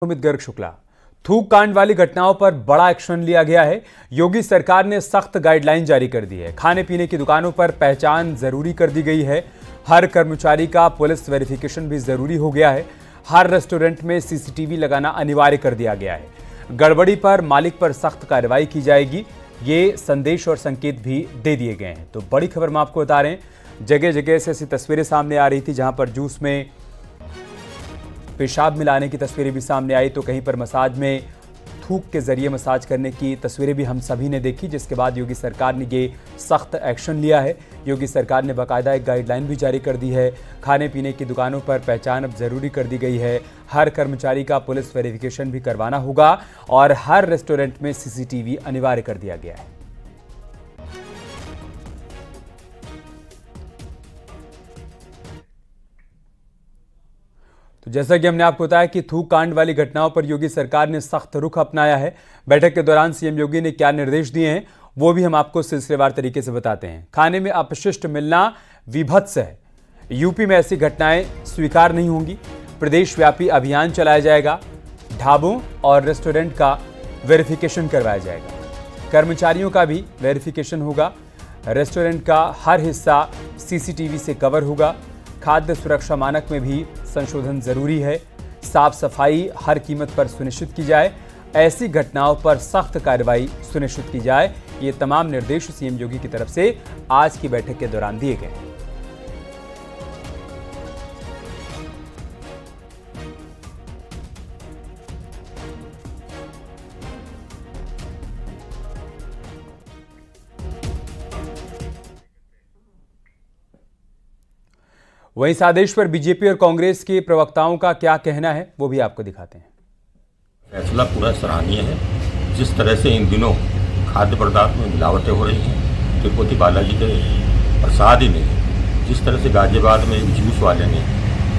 सुमित गर्ग शुक्ला। थूक कांड वाली घटनाओं पर बड़ा एक्शन लिया गया है। योगी सरकार ने सख्त गाइडलाइन जारी कर दी है। खाने पीने की दुकानों पर पहचान जरूरी कर दी गई है। हर कर्मचारी का पुलिस वेरिफिकेशन भी जरूरी हो गया है। हर रेस्टोरेंट में सीसीटीवी लगाना अनिवार्य कर दिया गया है। गड़बड़ी पर मालिक पर सख्त कार्रवाई की जाएगी, ये संदेश और संकेत भी दे दिए गए हैं। तो बड़ी खबर हम आपको बता रहे हैं, जगह जगह से ऐसी तस्वीरें सामने आ रही थी जहां पर जूस में पेशाब मिलाने की तस्वीरें भी सामने आई, तो कहीं पर मसाज में थूक के जरिए मसाज करने की तस्वीरें भी हम सभी ने देखी, जिसके बाद योगी सरकार ने ये सख्त एक्शन लिया है। योगी सरकार ने बाकायदा एक गाइडलाइन भी जारी कर दी है। खाने पीने की दुकानों पर पहचान अब जरूरी कर दी गई है। हर कर्मचारी का पुलिस वेरिफिकेशन भी करवाना होगा और हर रेस्टोरेंट में सीसीटीवी अनिवार्य कर दिया गया है। तो जैसा कि हमने आपको बताया कि थूक कांड वाली घटनाओं पर योगी सरकार ने सख्त रुख अपनाया है। बैठक के दौरान सीएम योगी ने क्या निर्देश दिए हैं वो भी हम आपको सिलसिलेवार तरीके से बताते हैं। खाने में अपशिष्ट मिलना विभत्स है। यूपी में ऐसी घटनाएं स्वीकार नहीं होंगी। प्रदेश व्यापी अभियान चलाया जाएगा। ढाबों और रेस्टोरेंट का वेरिफिकेशन करवाया जाएगा। कर्मचारियों का भी वेरिफिकेशन होगा। रेस्टोरेंट का हर हिस्सा सीसीटीवी से कवर होगा। खाद्य सुरक्षा मानक में भी संशोधन जरूरी है। साफ सफाई हर कीमत पर सुनिश्चित की जाए। ऐसी घटनाओं पर सख्त कार्रवाई सुनिश्चित की जाए। ये तमाम निर्देश सीएम योगी की तरफ से आज की बैठक के दौरान दिए गए। वहीं इस आदेश पर बीजेपी और कांग्रेस के प्रवक्ताओं का क्या कहना है वो भी आपको दिखाते हैं। फैसला पूरा सराहनीय है। जिस तरह से इन दिनों खाद्य पदार्थ में मिलावटें हो रही हैं, तिरुपति बालाजी के प्रसाद ही नहीं, जिस तरह से गाजियाबाद में जूस वाले ने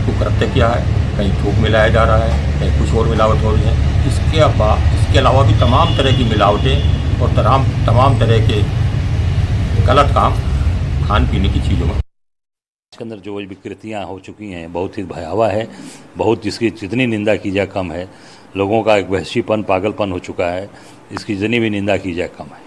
तो कृत्य किया है, कहीं थूक मिलाया जा रहा है, कहीं कुछ और मिलावट हो रही है। इसके अलावा भी तमाम तरह की मिलावटें और तमाम तरह के गलत काम खान पीने की चीज़ों में इसके अंदर जो विकृतियाँ हो चुकी हैं बहुत ही भयावह है। बहुत जिसकी जितनी निंदा की जाए कम है। लोगों का एक वहशीपन, पागलपन हो चुका है। इसकी जितनी भी निंदा की जाए कम है।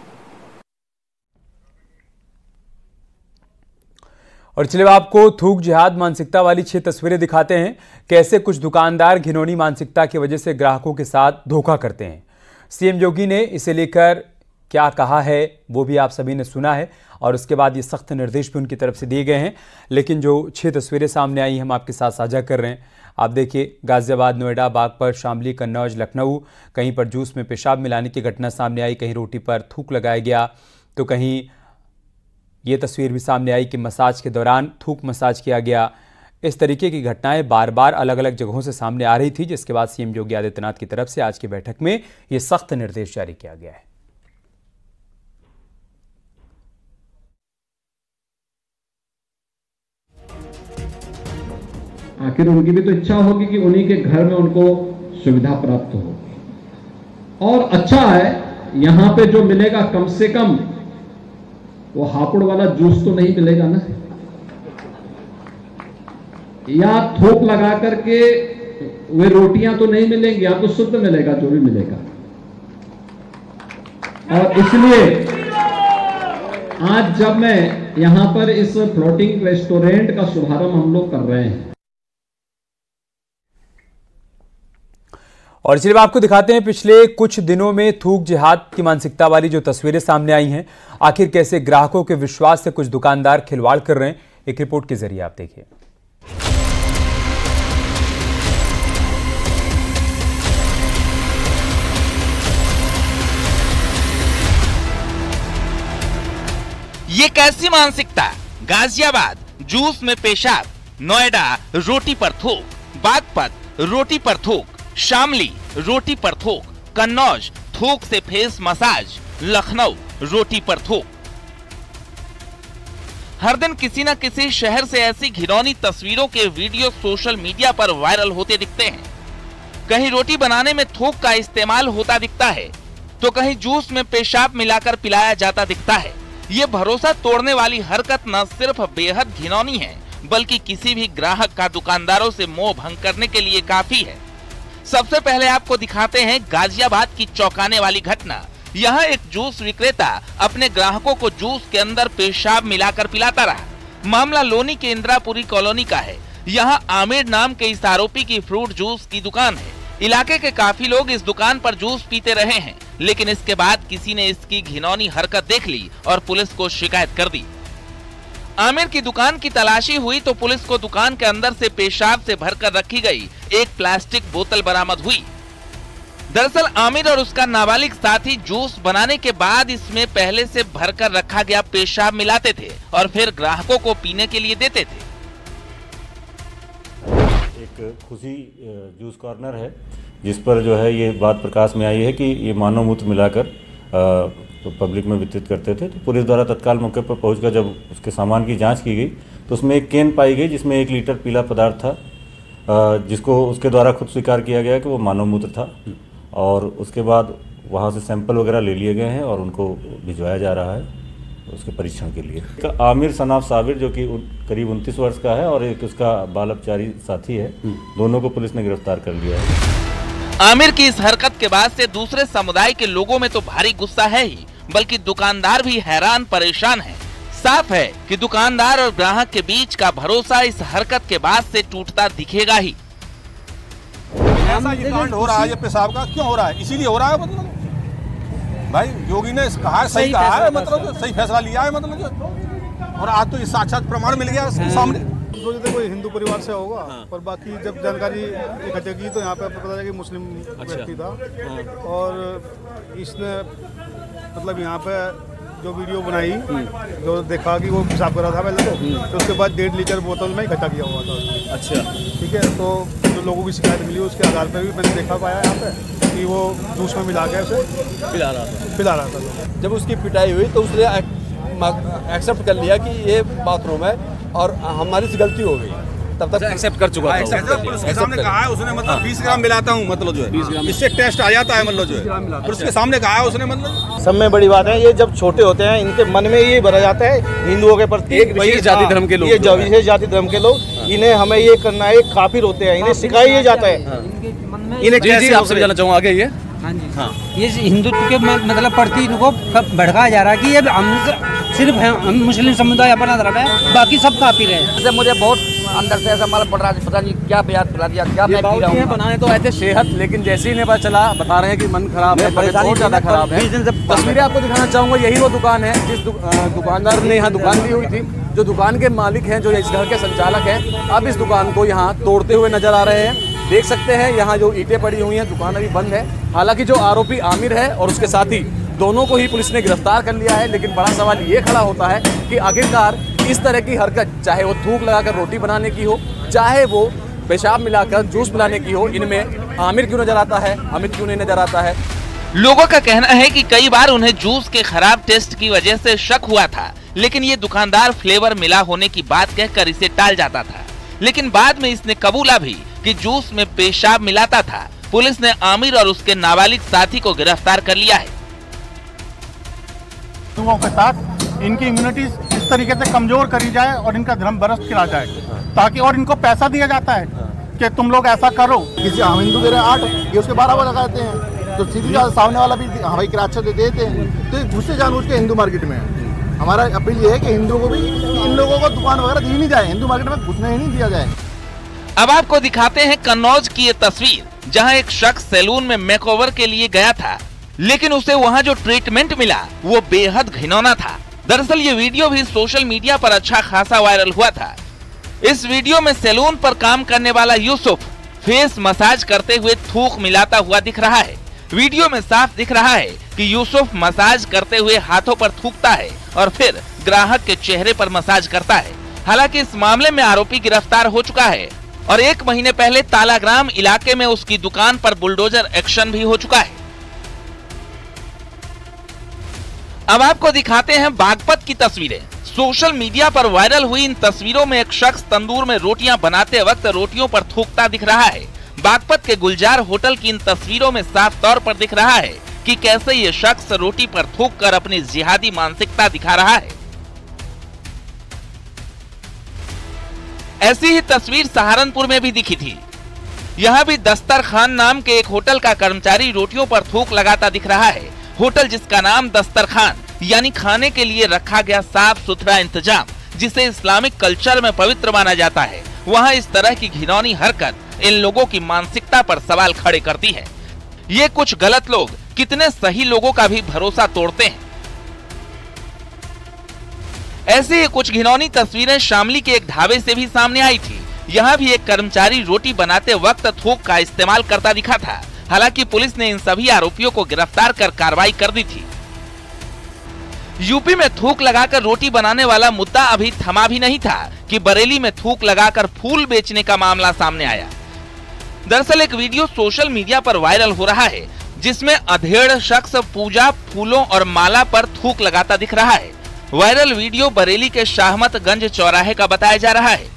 और चलिए आपको थूक जिहाद मानसिकता वाली 6 तस्वीरें दिखाते हैं। कैसे कुछ दुकानदार घिनौनी मानसिकता की वजह से ग्राहकों के साथ धोखा करते हैं। सीएम योगी ने इसे लेकर क्या कहा है वो भी आप सभी ने सुना है और उसके बाद ये सख्त निर्देश भी उनकी तरफ से दिए गए हैं। लेकिन जो 6 तस्वीरें सामने आई हम आपके साथ साझा कर रहे हैं। आप देखिए, गाजियाबाद, नोएडा, बागपत, शामली, कन्नौज, लखनऊ, कहीं पर जूस में पेशाब मिलाने की घटना सामने आई, कहीं रोटी पर थूक लगाया गया, तो कहीं ये तस्वीर भी सामने आई कि मसाज के दौरान थूक मसाज किया गया। इस तरीके की घटनाएं बार बार अलग अलग जगहों से सामने आ रही थी, जिसके बाद सीएम योगी आदित्यनाथ की तरफ से आज की बैठक में ये सख्त निर्देश जारी किया गया है। आखिर उनकी भी तो इच्छा होगी कि उन्हीं के घर में उनको सुविधा प्राप्त हो। और अच्छा है, यहां पे जो मिलेगा कम से कम वो हापुड़ वाला जूस तो नहीं मिलेगा ना, या थोक लगा करके वे रोटियां तो नहीं मिलेंगी, या तो शुद्ध मिलेगा जो भी मिलेगा। और इसलिए आज जब मैं यहां पर इस फ्लोटिंग रेस्टोरेंट का शुभारंभ हम लोग कर रहे हैं, और चलिए आपको दिखाते हैं पिछले कुछ दिनों में थूक जिहाद की मानसिकता वाली जो तस्वीरें सामने आई हैं। आखिर कैसे ग्राहकों के विश्वास से कुछ दुकानदार खिलवाड़ कर रहे हैं, एक रिपोर्ट के जरिए आप देखिए। ये कैसी मानसिकता? गाजियाबाद जूस में पेशाब, नोएडा रोटी पर थूक, बागपत रोटी पर थूक, शामली रोटी पर थूक, कन्नौज थूक से फेस मसाज, लखनऊ रोटी पर थूक। हर दिन किसी न किसी शहर से ऐसी घिनौनी तस्वीरों के वीडियो सोशल मीडिया पर वायरल होते दिखते हैं। कहीं रोटी बनाने में थूक का इस्तेमाल होता दिखता है, तो कहीं जूस में पेशाब मिलाकर पिलाया जाता दिखता है। ये भरोसा तोड़ने वाली हरकत न सिर्फ बेहद घिनौनी है, बल्कि किसी भी ग्राहक का दुकानदारों से मोह भंग करने के लिए काफी है। सबसे पहले आपको दिखाते हैं गाजियाबाद की चौंकाने वाली घटना। यहाँ एक जूस विक्रेता अपने ग्राहकों को जूस के अंदर पेशाब मिलाकर पिलाता रहा। मामला लोनी के इंदिरापुरी कॉलोनी का है। यहाँ आमिर नाम के इस आरोपी की फ्रूट जूस की दुकान है। इलाके के काफी लोग इस दुकान पर जूस पीते रहे हैं, लेकिन इसके बाद किसी ने इसकी घिनौनी हरकत देख ली और पुलिस को शिकायत कर दी। आमिर की दुकान की तलाशी हुई तो पुलिस को दुकान के अंदर से पेशाब से भरकर रखी गई एक प्लास्टिक बोतल बरामद हुई। दरअसल आमिर और उसका नाबालिग साथी जूस बनाने के बाद इसमें पहले से भरकर रखा गया पेशाब मिलाते थे और फिर ग्राहकों को पीने के लिए देते थे। एक खुशी जूस कॉर्नर है जिस पर जो है ये बात प्रकाश में आई है कि ये मानव मूत्र मिलाकर तो पब्लिक में वितरित करते थे। तो पुलिस द्वारा तत्काल मौके पर पहुंचकर जब उसके सामान की जांच की गई तो उसमें एक कैन पाई गई जिसमें 1 लीटर पीला पदार्थ था, जिसको उसके द्वारा खुद स्वीकार किया गया कि वो मानव मूत्र था। और उसके बाद वहाँ से सैंपल वगैरह ले लिए गए हैं और उनको भिजवाया जा रहा है उसके परीक्षण के लिए। आमिर सनाफ साबिर जो कि करीब 29 वर्ष का है और एक उसका बाल अपचारी साथी है, दोनों को पुलिस ने गिरफ्तार कर लिया है। आमिर की इस हरकत के बाद से दूसरे समुदाय के लोगों में तो भारी गुस्सा है ही, बल्कि दुकानदार भी हैरान परेशान है। साफ है कि दुकानदार और ग्राहक के बीच का भरोसा इस हरकत के बाद से टूटता दिखेगा ही। ऐसा ये कांड हो रहा है, ये पेशाब का क्यों हो रहा है? इसीलिए हो रहा है, मतलब भाई योगी ने कहा है, सही कहा है, मतलब सही फैसला लिया है, मतलब। और आज तो ये साक्षात प्रमाण मिल गया सामने। तो कोई हिंदू परिवार से होगा, पर बाकी जब जानकारी इकट्ठा की तो यहाँ पे पता चला कि मुस्लिम व्यक्ति था और इसने मतलब यहाँ पे जो वीडियो बनाई, जो देखा कि वो पेशाब कर रहा था पहले तो उसके बाद 1.5 लीटर बोतल में इकट्ठा किया हुआ था। अच्छा, ठीक है। तो जो लोगों की शिकायत मिली उसके आधार पर भी मैंने देखा पाया यहाँ पे कि वो जूस में मिला के उसे पिला रहा था। जब उसकी पिटाई हुई तो उसने एक्सेप्ट कर लिया कि ये बाथरूम है और हमारी से गलती हो गई, तब तक एक्सेप्ट कर चुका था। पुलिस के सामने कहा है उसने, मतलब 20 ग्राम मिलाता हूँ, मतलब जो है इससे टेस्ट आ जाता है, मतलब जो है पुलिस के सामने कहा है उसने। मतलब सब में बड़ी बात है, ये जब छोटे होते हैं इनके मन में ये भरा जाता है हिंदुओं के प्रति, एक विशेष जाति धर्म के लोग, ये विशेष जाति धर्म के लोग, इन्हें हमें ये करना है, काफिर होते हैं, इन्हें सिखाया जाता है। इन्हें कैसे आपसे जाना चाहूँगा आगे ये ये हिंदुत्व के मतलब प्रति इनको भड़काया जा रहा है कि ये सिर्फ मुस्लिम समुदाय अपना धर्म है, बाकी सब काफिर है। मुझे बहुत अंदर से ऐसा माल पड़ रहा है, पता नहीं क्या प्याज पिला दिया, क्या मैं पी रहा हूं। बनाने तो ऐसे सेहत, लेकिन जैसे ही पता चला बता रहे हैं कि मन खराब है, बहुत ज्यादा खराब है। तस्वीरें आपको दिखाना चाहूंगा, यही वो दुकान है जिस दुकानदार ने यहाँ दुकान ली हुई थी, जो दुकान के मालिक हैं, जो इस घर के संचालक हैं, अब इस दुकान को यहाँ तोड़ते हुए नजर आ रहे हैं। देख सकते हैं यहाँ जो ईंटें पड़ी हुई हैं, दुकान अभी बंद है। हालांकि जो आरोपी आमिर है और उसके साथी, दोनों को ही पुलिस ने गिरफ्तार कर लिया है। लेकिन बड़ा सवाल ये खड़ा होता है कि आखिरकार इस तरह की हरकत, चाहे वो थूक लगाकर रोटी बनाने की हो, चाहे वो पेशाब मिलाकर जूस पिलाने की हो, इनमें आमिर क्यों नजर आता है, अमित क्यों नहीं नजर आता है? लोगों का कहना है कि कई बार उन्हें जूस के खराब टेस्ट की वजह से शक हुआ था, लेकिन ये दुकानदार फ्लेवर मिला होने की बात कहकर इसे टाल जाता था। लेकिन बाद में इसने कबूला भी कि जूस में पेशाब मिलाता था। पुलिस ने आमिर और उसके नाबालिग साथी को गिरफ्तार कर लिया है। लोगों के साथ इनकी इम्यूनिटी इस तरीके से कमजोर करी जाए और इनका धर्म भ्रष्ट किया जाए, ताकि और इनको पैसा दिया जाता है कि तुम लोग ऐसा करो। किसी हिंदू दे रहे 8, ये उसके 12 लगाते हैं, तो सीधी सामने वाला भी हवाई किराया देते हैं, तो घुसे जानबूझ के हिंदू मार्केट में। हमारा अपील ये है कि हिंदुओं को भी, इन लोगों को दुकान वगैरह दी नहीं जाए, हिंदू मार्केट में घुसने ही नहीं दिया जाए। अब आपको दिखाते हैं कन्नौज की ये तस्वीर, जहां एक शख्स सैलून में मेकओवर के लिए गया था, लेकिन उसे वहां जो ट्रीटमेंट मिला वो बेहद घिनौना था। दरअसल ये वीडियो भी सोशल मीडिया पर अच्छा खासा वायरल हुआ था। इस वीडियो में सैलून पर काम करने वाला यूसुफ फेस मसाज करते हुए थूक मिलाता हुआ दिख रहा है। वीडियो में साफ दिख रहा है कि यूसुफ मसाज करते हुए हाथों पर थूकता है और फिर ग्राहक के चेहरे पर मसाज करता है। हालांकि इस मामले में आरोपी गिरफ्तार हो चुका है और 1 महीने पहले तालाग्राम इलाके में उसकी दुकान पर बुलडोजर एक्शन भी हो चुका है। अब आपको दिखाते हैं बागपत की तस्वीरें। सोशल मीडिया पर वायरल हुई इन तस्वीरों में एक शख्स तंदूर में रोटियां बनाते वक्त रोटियों पर थूकता दिख रहा है। बागपत के गुलजार होटल की इन तस्वीरों में साफ तौर पर दिख रहा है कि कैसे ये शख्स रोटी पर थूककर अपनी जिहादी मानसिकता दिखा रहा है। ऐसी ही तस्वीर सहारनपुर में भी दिखी थी। यहाँ भी दस्तरखान नाम के एक होटल का कर्मचारी रोटियों पर थूक लगाता दिख रहा है। होटल जिसका नाम दस्तरखान यानी खाने के लिए रखा गया साफ सुथरा इंतजाम, जिसे इस्लामिक कल्चर में पवित्र माना जाता है, वहाँ इस तरह की घिनौनी हरकत इन लोगों की मानसिकता पर सवाल खड़े करती है। ये कुछ गलत लोग कितने सही लोगों का भी भरोसा तोड़ते हैं। ऐसे ही कुछ घिनौनी तस्वीरें शामली के एक ढाबे से भी सामने आई थी। यहाँ भी एक कर्मचारी रोटी बनाते वक्त थूक का इस्तेमाल करता दिखा था। हालांकि पुलिस ने इन सभी आरोपियों को गिरफ्तार कर कार्रवाई कर दी थी। यूपी में थूक लगाकर रोटी बनाने वाला मुद्दा अभी थमा भी नहीं था कि बरेली में थूक लगाकर फूल बेचने का मामला सामने आया। दरअसल एक वीडियो सोशल मीडिया पर वायरल हो रहा है, जिसमें अधेड़ शख्स पूजा फूलों और माला पर थूक लगाता दिख रहा है। वायरल वीडियो बरेली के शाहमतगंज चौराहे का बताया जा रहा है।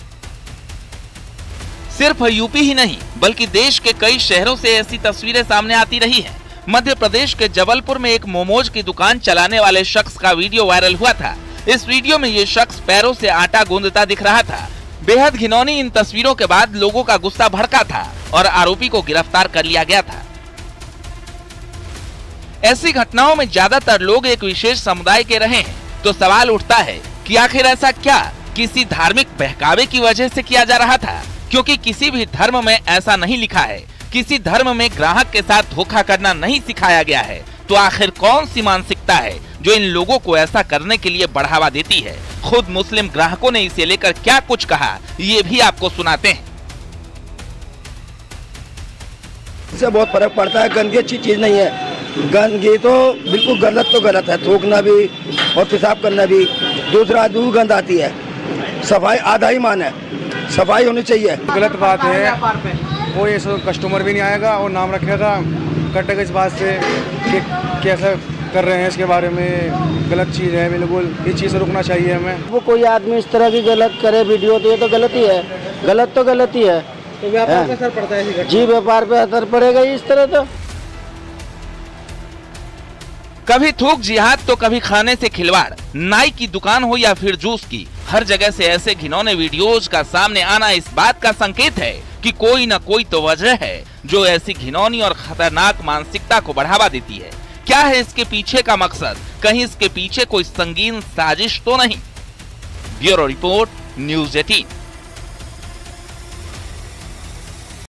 सिर्फ यूपी ही नहीं बल्कि देश के कई शहरों से ऐसी तस्वीरें सामने आती रही हैं। मध्य प्रदेश के जबलपुर में एक मोमोज की दुकान चलाने वाले शख्स का वीडियो वायरल हुआ था। इस वीडियो में ये शख्स पैरों से आटा गूंदता दिख रहा था। बेहद घिनौनी इन तस्वीरों के बाद लोगों का गुस्सा भड़का था और आरोपी को गिरफ्तार कर लिया गया था। ऐसी घटनाओं में ज्यादातर लोग एक विशेष समुदाय के रहे हैं, तो सवाल उठता है कि आखिर ऐसा क्या किसी धार्मिक बहकावे की वजह से किया जा रहा था? क्योंकि किसी भी धर्म में ऐसा नहीं लिखा है, किसी धर्म में ग्राहक के साथ धोखा करना नहीं सिखाया गया है। तो आखिर कौन सी मानसिकता है जो इन लोगों को ऐसा करने के लिए बढ़ावा देती है? खुद मुस्लिम ग्राहकों ने इसे लेकर क्या कुछ कहा, ये भी आपको सुनाते हैं। इससे बहुत फर्क पड़ता है। गंदगी अच्छी चीज नहीं है। गंदगी तो बिल्कुल गलत है। थूकना भी और पेशाब करना भी। दूसरा आदमी गंद आती है। सफाई आधा ही मान है, सफाई होनी चाहिए। गलत बात है। वो ये कस्टमर भी नहीं आएगा और नाम रखेगा कटेगा इस बात से कि कैसा कर रहे हैं। इसके बारे में गलत चीज़ है, बिल्कुल इस चीज़ से रुकना चाहिए हमें। वो कोई आदमी इस तरह की गलत करे वीडियो तो ये तो गलत ही है। गलत तो गलत ही है। तो व्यापार पे असर पड़ता है जी, व्यापार पे असर पड़ेगा इस तरह। तो कभी थूक जिहाद तो कभी खाने से खिलवाड़। नाई की दुकान हो या फिर जूस की, हर जगह से ऐसे घिनौने वीडियोज का सामने आना इस बात का संकेत है कि कोई न कोई तो वजह है जो ऐसी घिनौनी और खतरनाक मानसिकता को बढ़ावा देती है। क्या है इसके पीछे का मकसद? कहीं इसके पीछे कोई संगीन साजिश तो नहीं? Bureau report, news 18।